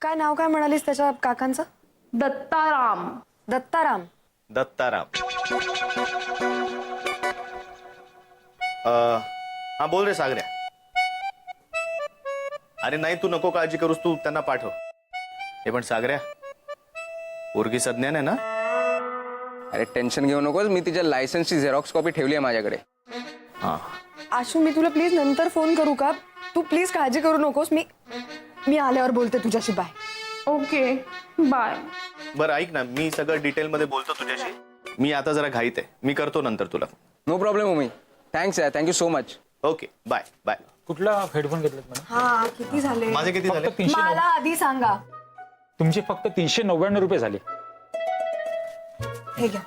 काय नाव काय म्हणालीस त्याच्या काकांचं? दत्ताराम. दत्ताराम. दत्ताराम. हा बोल रे सागऱ्या. अरे नाही तू नको काळजी करूस, तू त्यांना पाठव. हे पण सागऱ्या, पोरगी सज्ञान आहे ना? अरे टेन्शन घेऊ नकोस, मी तिच्या लायसन्सची झेरॉक्स कॉपी ठेवली आहे माझ्याकडे. हा आशू मी तुला प्लीज नंतर फोन करू का? तू प्लीज काळजी करू नकोस. मी आल्यावर बोलते तुझ्याशी. बाय. Okay bye. बरं ऐक ना, मी सगळं डिटेल मध्ये बोलतो तुझ्याशी. मी आता जरा घाईत आहे, मी करतो नंतर तुला. No problem mummy. थँक्स यार, thank you so much. Okay bye bye. कुठला हेडफोन घेतलेत मॅडम? हा किती झाले? माझे किती झाले? 300. मला आधी सांगा. तुमचे फक्त 399 रुपये झाले. हे घ्या.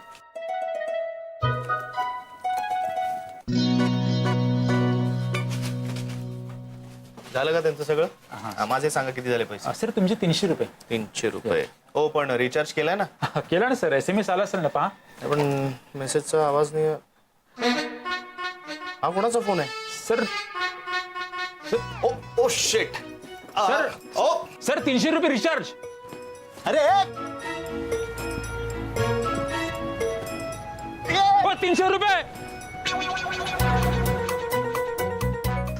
झालं का त्यांचं सगळं? हा, माझे सांगा किती झाले पैसे? सर तुमचे 300 रुपये 300 रुपये. हो पण रिचार्ज केलाय ना? केला ना सर, SMS आला असेल ना पहा. पण मेसेजचा आवाज नाही. हा कोणाचा फोन आहे? सर ओ ओ शिट. सर ओ सर 300 रुपये रिचार्ज. अरे हो 300 रुपये.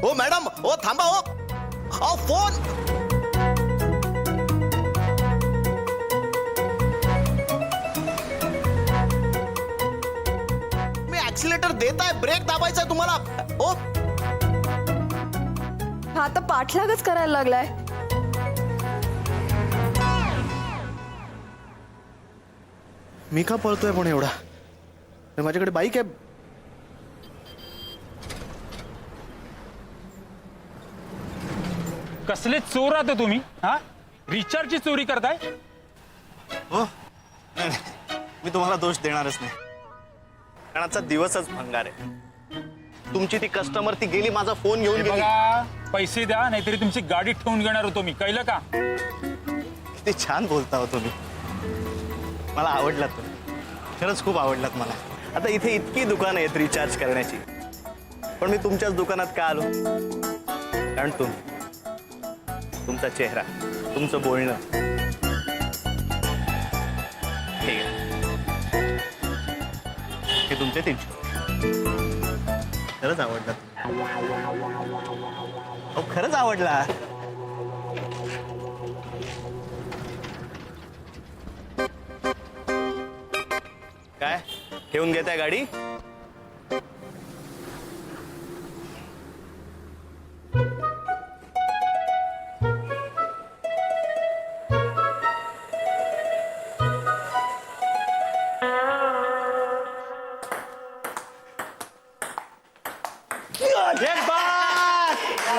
ओ मॅडम, ओ थांबा. ओ फोन. मी ऍक्सिलेटर देत आहे, ब्रेक दाबायचा तुम्हाला. ओ हा आता पाठलागच करायला लागलाय. मी का पळतोय पण एवढा? माझ्याकडे बाईक आहे. कसले चोर आहात तुम्ही? हा रिचार्जची चोरी करताय? हो मी तुम्हाला दोष देणारच नाही, कारण आजचा दिवसच भंगार आहे. तुमची ती कस्टमर ती गेली, माझा फोन घेऊन गेली. बघा पैसे द्या, नाहीतरी तुमची गाडी ठेवून घेणार होतो मी. कळलं का? किती छान बोलता हो तुम्ही. मला आवडलात तुम्ही, खरंच खूप आवडलात मला. आता इथे इतकी दुकानं आहेत रिचार्ज करण्याची, पण मी तुमच्याच दुकानात का आलो? कारण तुमचा चेहरा, तुमचं बोलणं. ठीक आहे, हे तुमचे 300. खरंच आवडला. अहो खरंच आवडला. काय ठेवून घेताय गाडी?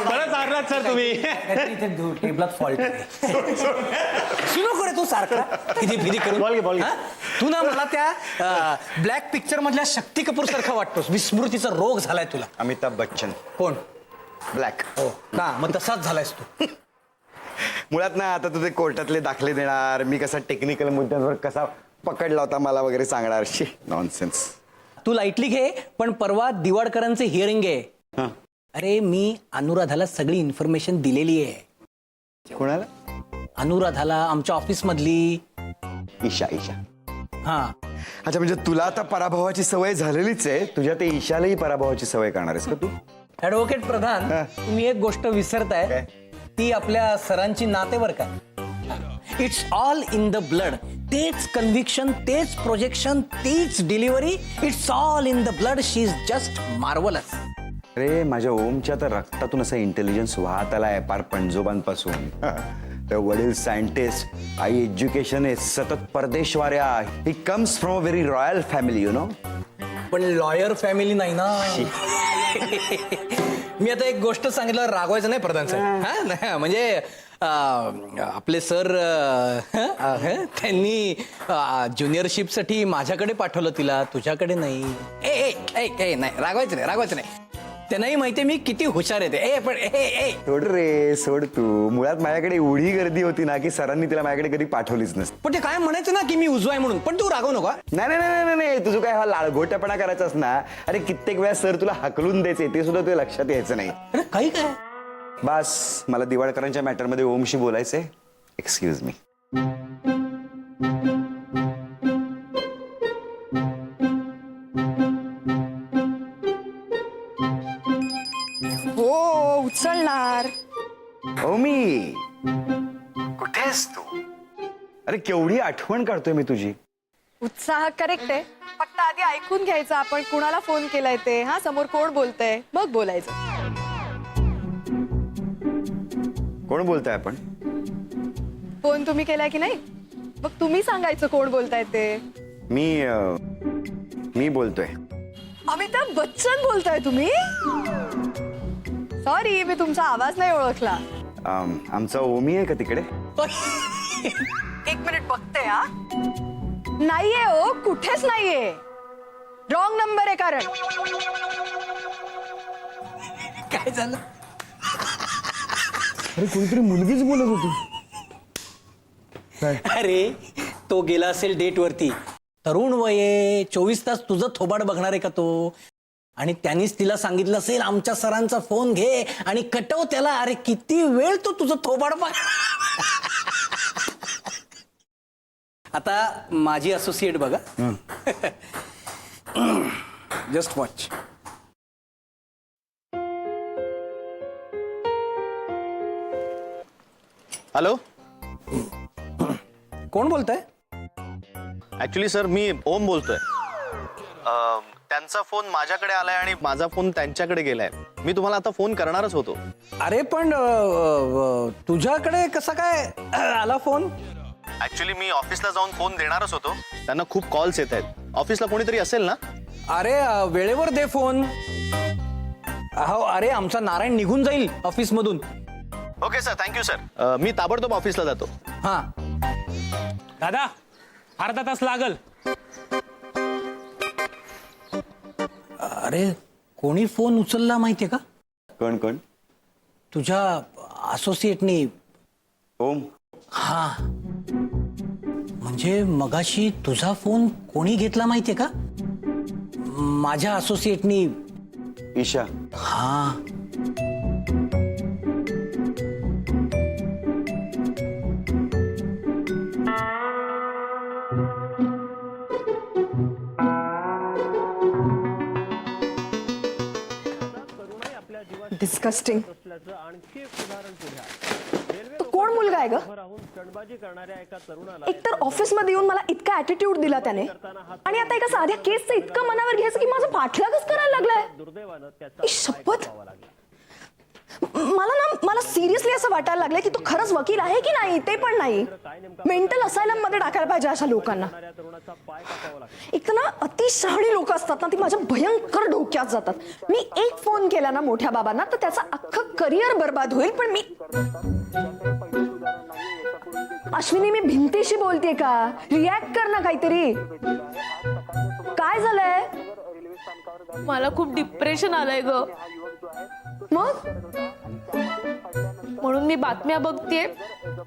बरंच आणलात सर तुम्ही. टेबलात फॉल्ट सुनो करे तू सारखा किती फिरी करून हा? तू ना मला त्या ब्लॅक पिक्चर मधल्या शक्ती कपूर सारखा वाटतोस. विस्मृतीचा रोग झालाय तुला. अमिताभ बच्चन कोण? ब्लॅक. हो का? मग तसाच झालायस तू. मुळात ना आता तुझे कोर्टातले दाखले देणार, मी कसा टेक्निकल मुद्द्यांवर कसा पकडला होता मला वगैरे सांगणार. शी नॉनसेन्स. तू लाईटली घे, पण परवा दिवाडकरांचे हिअरिंग आहे. अरे मी अनुराधाला सगळी इन्फॉर्मेशन दिलेली आहे. कोणाला? अनुराधाला, आमच्या ऑफिस मधली. ईशा. हा अच्छा, म्हणजे तुला आता पराभवाची सवय झालेलीच आहे, तुझ्या ते ईशालाही पराभवाची सवय करणार आहेस का तू? ऍडव्होकेट प्रधान, तुम्ही एक गोष्ट विसरताय. काय? ती आपल्या सरांची नातेवर का. It's all in the blood. तेच कन्व्हिक्शन, तेच प्रोजेक्शन, तीच delivery. It's all in the blood. She is just marvellous. अरे माझ्या ओमच्या तर रक्तातून असं इंटेलिजन्स वाहत आलाय पार पणजोबांपासून. तर वडील सायंटिस्ट, आई एज्युकेशन आहे, सतत परदेशवाऱ्या. He comes from a very royal family, you know. पण लॉयर फॅमिली नाही ना. मी आता एक गोष्ट सांगितलं, रागवायचं नाही प्रधान साहेब. हा नाही, म्हणजे आपले सर त्यांनी ज्युनियरशिपसाठी माझ्याकडे पाठवलं तिला, तुझ्याकडे नाही. नाही, रागवायचं नाही. त्यांनाही माहितीये मी किती हुशार आहे. पण सोड रे, सोड तू. मुळात माझ्याकडे एवढी गर्दी होती ना की सरांनी तिला माझ्याकडे कधी पाठवलीच नसती. पण ते काय म्हणायचं ना की मी उजवा आहे म्हणून. पण तू रागवू नका. नाही, तुझं काय हा लाळघोट्यापणा करायचाच ना. अरे कित्येक वेळा सर तुला हकलून द्यायचे, ते सुद्धा तुझ्या लक्षात यायचं नाही. अरे काही काय? बस मला दिवाळकरांच्या मॅटरमध्ये ओमशी बोलायचंय. Excuse me. हो उचलणार. ओमी, कुठेस तू? अरे केवढी आठवण काढतोय मी तुझी. उत्साह करेक्ट आहे, फक्त आधी ऐकून घ्यायचं आपण कुणाला फोन केलाय ते. हा, समोर कोण बोलतंय मग बोलायचं. कोण बोलताय आपण? फोन तुम्ही केलाय की नाही, मग तुम्ही सांगायचं कोण बोलताय ते. मी बोलतोय. अमिताभ बच्चन बोलताय तुम्ही? सॉरी, मी तुमचा आवाज नाही ओळखला. आमचा ओमी आहे का तिकडे? एक मिनिट बघते. हा, नाहीये हो, कुठेच नाहीये. रॉंग नंबर आहे कारण. काय झालं? अरे कोणीतरी मुलगीच बोलत होती. अरे तो गेला असेल डेट वरती. तरुण वय आहे, 24 तास तुझं थोबाड बघणार आहे का तो? आणि त्यांनीच तिला सांगितलं असेल आमच्या सरांचा फोन घे आणि कटव त्याला. अरे किती वेळ तो तुझं थोबाड बघ. आता माझी असोसिएट बघा. Just watch. हॅलो, कोण बोलतंय? ऍक्च्युली सर मी ओम बोलतोय. त्यांचा फोन माझ्याकडे आलाय आणि माझा फोन त्यांच्याकडे गेलाय. मी तुम्हाला आता फोन करणारच होतो. अरे पण तुझ्याकडे कसा काय आला फोन? ऍक्च्युली मी ऑफिसला जाऊन फोन देणारच होतो. त्यांना खूप कॉल्स येत आहेत. ऑफिसला कोणीतरी असेल ना? अरे वेळेवर दे फोन. अहो अरे आमचा नारायण निघून जाईल ऑफिस मधून. Okay sir, thank you sir. मी ताबडतोब ऑफिसला जातो. हा, दादा अर्धा तास लागल. अरे कोणी फोन उचलला माहितीये का? कोण? तुझ्या असोसिएटनी. ओम. हा, म्हणजे मगाशी तुझा फोन कोणी घेतला माहितीये का? माझ्या असोसिएटनी. ईशा. हा, डिस्कस्टिंग. तो कोण मुलगा आहे ग? एकतर ऑफिस मध्ये येऊन मला इतका ऍटिट्यूड दिला त्याने, आणि आता एका साध्या केसचं इतकं मनावर घ्यायचं की माझा पाठलागच करायला लागलाय. शपथ, मला सिरियसली असं वाटायला लागलंय की तो खरंच वकील आहे की नाही ते पण नाही. मेंटल असायलम मध्ये टाकायला पाहिजे अशा लोकांना. एक तर ना अतिशहाणी लोक असतात ना, ती माझ्या भयंकर डोक्यात जातात. मी एक फोन केला ना मोठ्या बाबांना तर त्याचं अख्खं करिअर बर्बाद होईल. पण मी अश्विनी, मी भिंतीशी बोलतेय का? रिॲक्ट कर ना काहीतरी. काय झालंय? मला खूप डिप्रेशन आलंय ग. मग म्हणून मी बातम्या बघतेय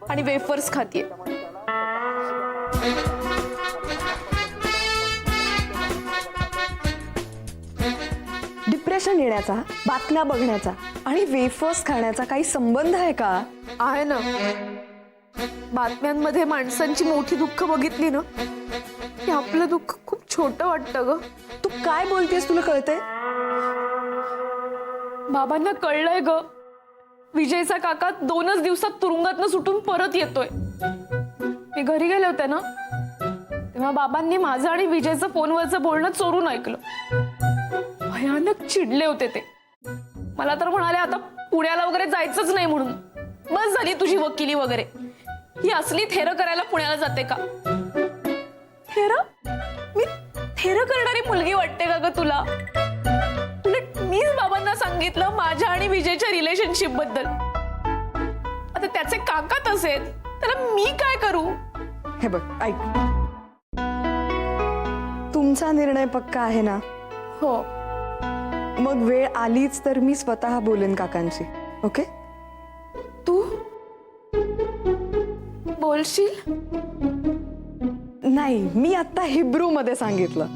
आणि वेफर्स खातेय. डिप्रेशन येण्याचा, बातम्या बघण्याचा आणि वेफर्स खाण्याचा काही संबंध आहे का? आहे ना. बातम्यांमध्ये माणसांची मोठी दुःख बघितली ना की आपलं दुःख खूप छोटं वाटतं ग. तू काय बोलतेस, तुला कळतंय? बाबांना कळलंय ग, विजयचा काका 2च दिवसात तुरुंगातनं सुटून परत येतोय. मी घरी गेले होते ना तेव्हा बाबांनी माझं आणि विजयचं फोनवरचं बोलणं चोरून ऐकलं. भयानक चिडले होते ते. मला तर म्हणाले आता पुण्याला वगैरे जायचंच नाही म्हणून. बस झाली तुझी वकिली वगैरे. ही असली थेरं करायला पुण्याला जाते का? थेरं? मी थेरं करणारी मुलगी वाटते का ग तुला? उलट मीच बाबांना सांगितलं माझ्या आणि विजयच्या रिलेशनशिप बद्दल. आता त्याचे काका तसे आहेत, त्याला मी काय करू? हे बघ, ऐक, तुमचा निर्णय पक्का आहे ना? हो, मग वेळ आलीच तर मी स्वतः बोलेन काकांशी. ओके? तू बोलशील? नाही, मी आता हिब्रू मध्ये सांगितलं.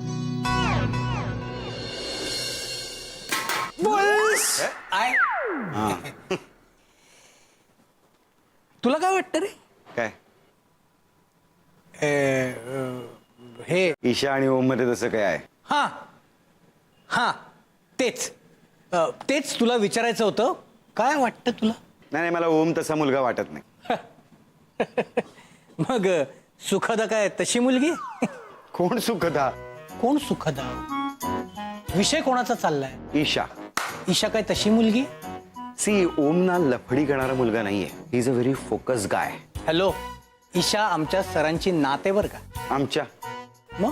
तुला काय वाटतं रे? काय? ईशा आणि ओम मध्ये तसं काय आहे? हा हा तेच तेच तुला विचारायचं होतं. काय वाटतं तुला? नाही, मला ओम तसा मुलगा वाटत नाही. मग सुखदा काय तशी मुलगी? कोण सुखदा? कोण सुखदा? विषय कोणाचा चाललाय? ईशा. ईशा काय तशी मुलगी? सी, ओम ना लफडी करणारा मुलगा नाहीये. He is a very focus guy. Hello, Isha आमच्या सरांची नातेवर का? आमच्या मग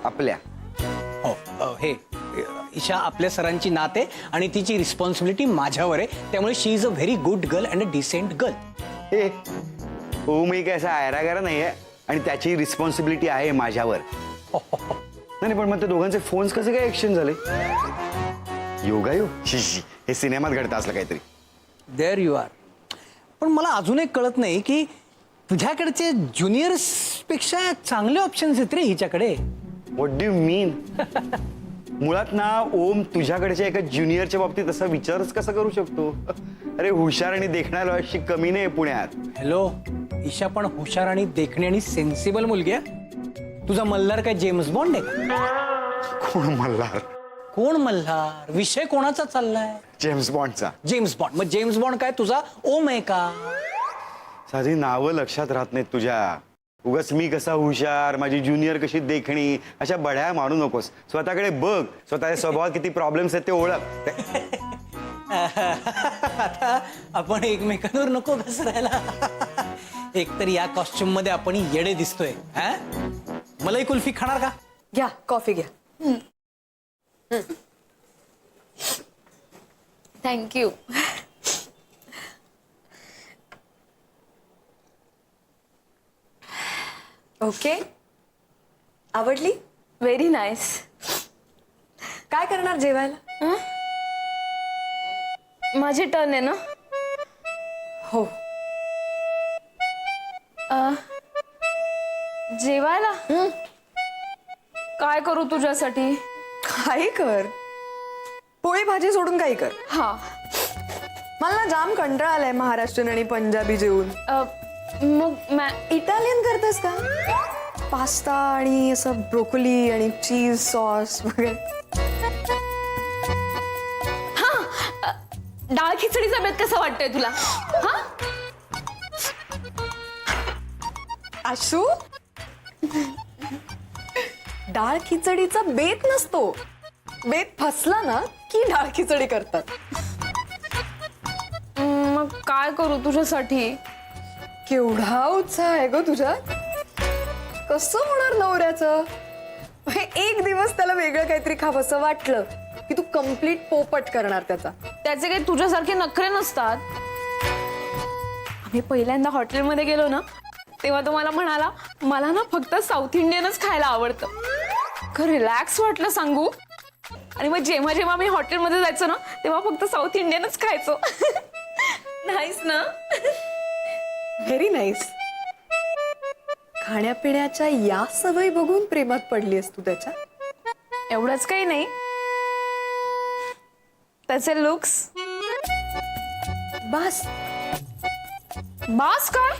आपल्या हो हे ईशा आपल्या सरांची नाते आणि तिची रिस्पॉन्सिबिलिटी माझ्यावर आहे. त्यामुळे she is a very good girl and a decent girl. हे ओम एक असा आयरागारा नाहीये आणि त्याची रिस्पॉन्सिबिलिटी आहे माझ्यावर. नाही पण मग ते दोघांचे फोन्स कसे काय एक्सचेंज झाले? योगायोग? शिशी, हे सिनेमात घडतं असलं काहीतरी. There you are. पण मला अजून एक कळत नाही की तुझ्याकडचे ज्युनियर्स पेक्षा चांगले ऑप्शन्स आहेत रे हिच्याकडे. व्हॉट डू यू मीन? मुळात ना ओम तुझ्याकडच्या एका ज्युनियरच्या बाबतीत असा विचारच कसा करू शकतो? अरे हुशार आणि देखण्याला अशी कमी नाही पुण्यात. हॅलो, ईशा पण हुशार आणि देखणी आणि सेन्सिबल मुलगी आहे. तुझा मल्हार काय जेम्स बॉन्ड आहे का? कोण मल्हार? कोण मल्हार? विषय कोणाचा चाललाय? जेम्स बॉन्डचा. James Bond. मग जेम्स बॉन्ड काय तुझा ओम आहे का? साधी नावं लक्षात राहत नाहीत तुझ्या. उगाच मी कसा हुशार, माझी ज्युनियर कशी देखणी, अशा बड्या मारू नकोस. स्वतःकडे बघ, स्वतःच्या स्वभावात किती प्रॉब्लेम्स आहेत ते ओळख. आता आपण एकमेकांवर नको घसरायला. एकतर या कॉस्ट्युम मध्ये आपण येडे दिसतोय. हा, मलाई कुल्फी खाणार का? घ्या कॉफी घ्या. थँक्यू. ओके, आवडली? Very nice. काय करणार जेवायला? माझी टर्न आहे ना? हो. जेवायला काय करू तुझ्यासाठी? काही कर, पोळी भाजी सोडून काही कर. हा. मला ना जाम कंटाळा आलाय महाराष्ट्रीयन आणि पंजाबी जेवून. मग इटालियन करतेस का? पास्ता आणि असं ब्रोकोली आणि चीज सॉस वगैरे. डाळ खिचडीचा बेत कसा वाटतोय तुला? हा, आशू, डाळ खिचडीचा बेत नसतो. बेत फसला ना की डाळ खिचडी करतात. मग काय करू तुझ्यासाठी? केवढा उत्साह आहे ग तुझ्यात. कसं होणार नवऱ्याचं? एक दिवस त्याला वेगळं काहीतरी खावंसं वाटलं की तू कम्प्लीट पोपट करणार त्याचा. त्याचे काही तुझ्यासारखे नखरे नसतात. आम्ही पहिल्यांदा हॉटेलमध्ये गेलो ना तेव्हा तो मला म्हणाला, मला ना फक्त साऊथ इंडियनच खायला आवडतं. रिलॅक्स वाटलं सांगू. आणि मग जेव्हा जेव्हा आम्ही हॉटेलमध्ये जायचो ना तेव्हा फक्त साऊथ इंडियनच खायचो. नाहीस ना? Very nice. खाण्यापिण्याच्या या सवयी बघून प्रेमात पडलीस तू त्याच्या? एवढंच काही नाही, त्याचे लुक्स. बस. बास काय?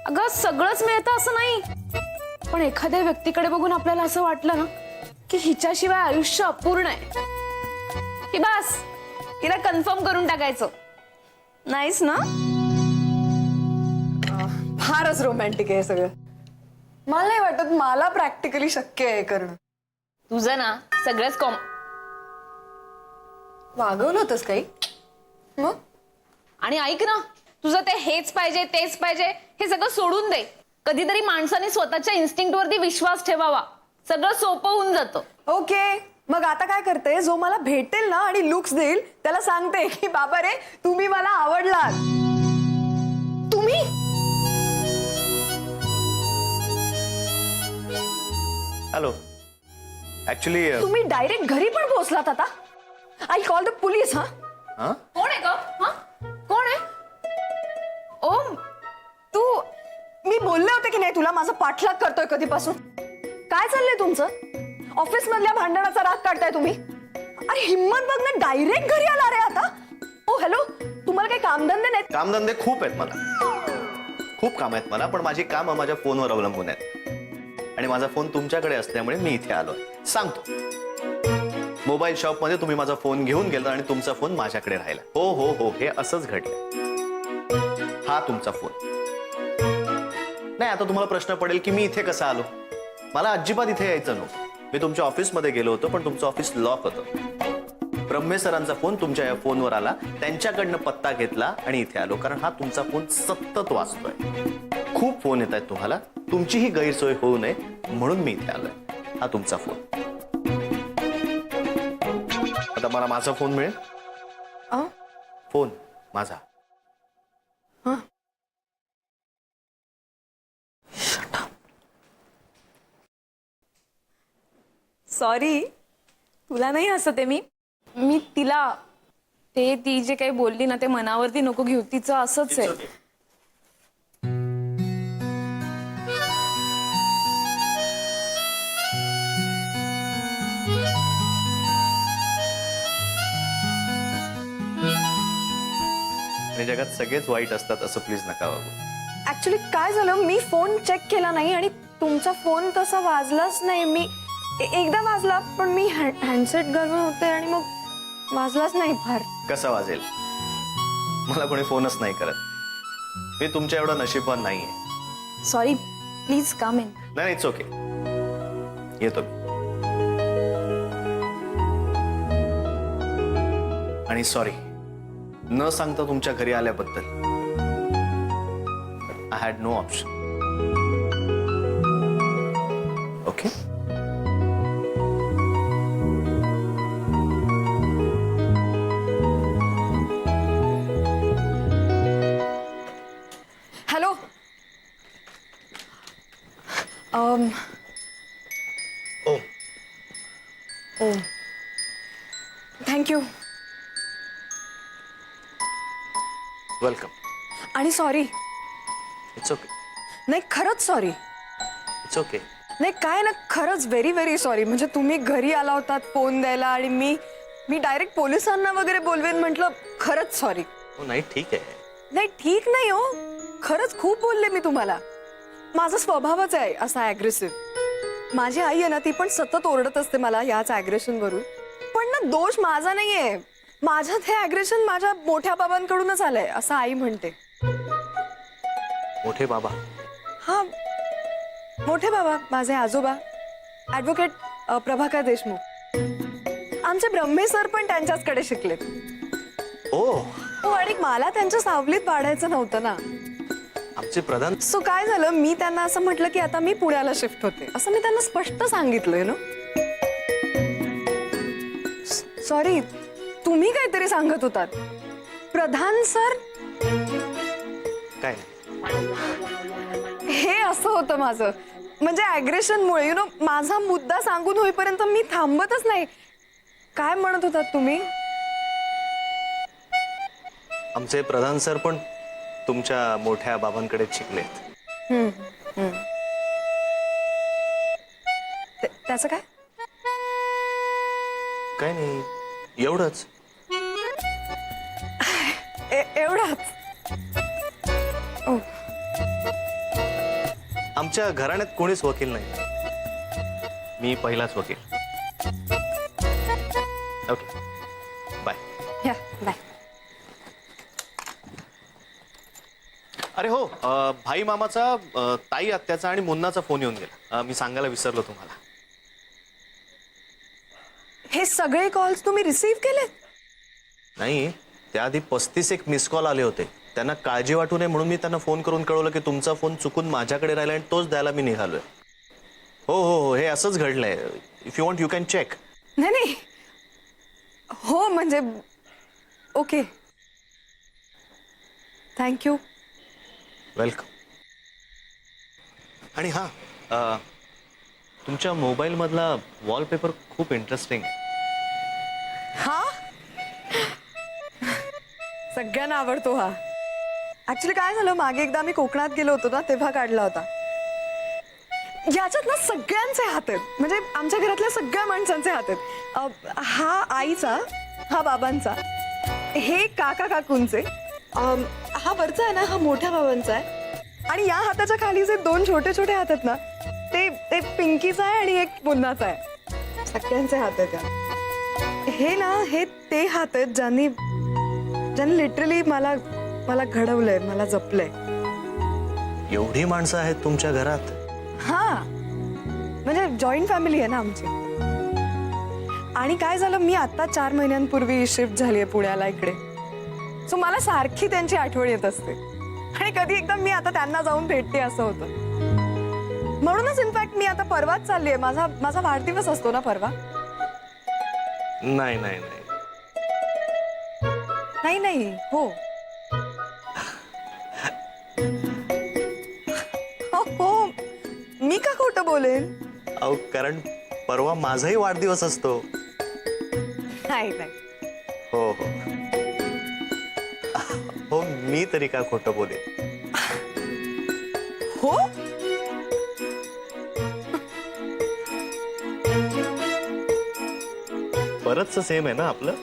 अगं सगळंच मिळतं असं नाही. पण एखाद्या व्यक्तीकडे बघून आपल्याला असं वाटलं ना की हिच्याशिवाय आयुष्य अपूर्ण आहे की बास, हिला कन्फर्म करून टाकायचं. नाहीस ना? फारच रोमॅन्टिक आहे सगळं. मला नाही वाटत मला प्रॅक्टिकली शक्य आहे करणं. तुझं ना सगळंच वागवलं होतंस काही मग? आणि ऐक ना, तुझं ते हेच पाहिजे तेच पाहिजे हे सगळं सोडून दे. कधीतरी माणसाने स्वतःच्या इन्स्टिंक्ट वरती विश्वास ठेवावा. सगळं सोपं होऊन जातं. ओके, मग आता काय करते? जो मला भेटेल ना आणि लुक्स देईल त्याला सांगते की बाबा रे तुम्ही मला आवडलात. तुम्ही हॅलो, ऍक्च्युली तुम्ही डायरेक्ट घरी पण पोहोचलात आता? I call the police. हा, कोण आहे ग? हा, कोण आहे? ओम, तू, मी बोलले होते की नाही तुला माझा पाठलाग करतोय कधीपासून? काय चाललंय तुमचं? ऑफिस मधल्या भांडणाचा राग काढताय तुम्ही? अरे हिम्मत बघ ना, डायरेक्ट घरी आला रे आता. ओ हॅलो, तुम्हाला काही कामधंदे नाहीत? कामधंदे खूप आहेत मला, खूप काम आहेत मला, पण माझी कामं माझ्या फोनवर अवलंबून आहेत. आणि माझा फोन तुमच्याकडे असल्यामुळे मी इथे आलोय. सांगतो, मोबाईल शॉपमध्ये तुम्ही माझा फोन घेऊन गेला आणि तुमचा फोन माझ्याकडे राहिला. हो हो हो, हे असंच घडलं. हा तुमचा फोन नाही. आता तुम्हाला प्रश्न पडेल की मी इथे कसा आलो. मला अजिबात इथे यायचं नव्हतं. मी तुमच्या ऑफिसमध्ये गेलो होतो, पण तुमचं ऑफिस लॉक होतं. ब्रह्मे सरांचा फोन तुमच्या या फोनवर आला, त्यांच्याकडनं पत्ता घेतला आणि इथे आलो. कारण हा तुमचा फोन सतत वाजतोय. खूप फोन येत आहेत तुम्हाला, तुमचीही गैरसोय होऊ नये म्हणून मी इथे आलोय. हा तुमचा फोन. आता मला माझा फोन मिळेल. फोन माझा. सॉरी, तुला नाही हसत आहे मी तिला ती जे काही बोलली ना ते मनावरती नको घेऊ. तिचं असंच आहे. आणि जगात सगळेच वाईट असतात असं प्लीज नका वागू. ऍक्च्युली काय झालं, मी फोन चेक केला नाही आणि तुमचा फोन तसा वाजलाच नाही. मी एकदा वाजला, पण मी हँडसेट घालून होते आणि मग वाजलाच नाही फार. कसा वाजेल? मला कोणी फोनच नाही करत. मी तुमच्या एवढा नशीबवान नाहीये. Sorry, please come in. नाही, इट्स ओके. येतो मी. आणि सॉरी न सांगता तुमच्या घरी आल्याबद्दल. I had no option. Okay. Hello. Oh thank you. Welcome. आणि सॉरी. It's okay. नाही, खरंच सॉरी. It's okay. नाही काय ना, खरंच व्हेरी व्हेरी सॉरी. म्हणजे तुम्ही घरी आला होतात फोन द्यायला आणि मी डायरेक्ट पोलिसांना वगैरे बोलवेन म्हटलं. खरंच सॉरी. हो नाही, ठीक आहे. नाही ठीक नाही हो, खरंच खूप बोलले मी तुम्हाला. माझा स्वभावच आहे असा ॲग्रेसिव्ह. माझी आई आहे ना, ती पण सतत ओरडत असते मला याच ॲग्रेशन वरून. पण ना दोष माझा नाहीये. माझ्यात हे ॲग्रेशन माझ्या मोठ्या बाबांकडूनच आलंय असं आई म्हणते. मोठे बाबा? हा, मोठे बाबा, माझे आजोबा ॲडव्होकेट प्रभाकर देशमुख. आमचे ब्रह्मे सर पण त्यांच्याचकडे शिकलेत. ओ, आणि मला त्यांच्या सावलीत वाढायचं नव्हतं ना. आमचे प्रधान. सो काय झालं, मी त्यांना असं म्हटलं की आता मी पुण्याला शिफ्ट होते, असं मी त्यांना स्पष्ट सांगितलंय ना. सॉरी, तुम्ही काहीतरी सांगत होतात. प्रधान सर? काय? हे असं होतं माझं. म्हणजे ॲग्रेशनमुळे माझा मुद्दा सांगून होईपर्यंत मी थांबतच नाही. काय म्हणत होतात तुम्ही? आमचे प्रधान सर पण तुमच्या मोठ्या बाबांकडे शिकलेत. त्याचं काय? काय नाही, एवढंच. एवढाच? आमच्या घराण्यात कोणीच वकील नाही. मी पहिलाच वकील. Okay, bye. या बाय. अरे हो, भाई मामाचा, ताई आत्याचा आणि मुन्नाचा फोन येऊन गेला. मी सांगायला विसरलो तुम्हाला. हे सगळे कॉल्स तुम्ही रिसीव्ह केले? नाही, त्याआधी 35 एक मिस कॉल आले होते. त्यांना काळजी वाटू नये म्हणून मी त्यांना फोन करून कळवलं की तुमचा फोन चुकून माझ्याकडे राहिला आणि तोच द्यायला मी निघालोय. हो हो हो, हे असंच घडलंय. If you want you can check. नाही नाही, हो म्हणजे ओके, थँक्यू. वेलकम. आणि हां, तुमच्या मोबाईलमधला वॉलपेपर खूप इंटरेस्टिंग. हा, सगळ्यांना आवडतो हा. ऍक्च्युली काय झालं, मागे एकदा मी कोकणात गेलो होतो ना, तेव्हा काढला होता. याच्यात ना सगळ्यांचे हात आहेत. म्हणजे आमच्या घरातल्या सगळ्या माणसांचे हात आहेत. हा आईचा, हा बाबांचा, हे काका काकूंचे, हा वरचा आहे ना, हा मोठ्या बाबांचा आहे. आणि या हाताच्या खाली जे दोन छोटे छोटे हात आहेत ना, ते पिंकीचा आहे आणि एक पुन्हाचा आहे. सगळ्यांचे हात आहेत त्यात. हे ना हे ते हात आहेत ज्यांनी लिटरली मला घडवलंय, मला जपलंय. एवढी माणसं आहेत तुमच्या घरात? हा म्हणजे जॉईंट फॅमिली आहे ना आमची. आणि काय झालं, मी आता 4 महिन्यांपूर्वी शिफ्ट झालीये पुण्याला इकडे. सो मला सारखी त्यांची आठवण येत असते आणि कधी एकदा मी आता त्यांना जाऊन भेटते असं होतं. म्हणूनच इनफॅक्ट मी आता परवाच चाललीये. माझा वाढदिवस असतो ना परवा. नाही नाही नाही नाही हो हो, मी का खोटं बोलेन? अहो कारण परवा माझाही वाढदिवस असतो. नाही हो हो हो, मी तरी का खोटं बोले? हो परतच सेम आहे ना आपलं.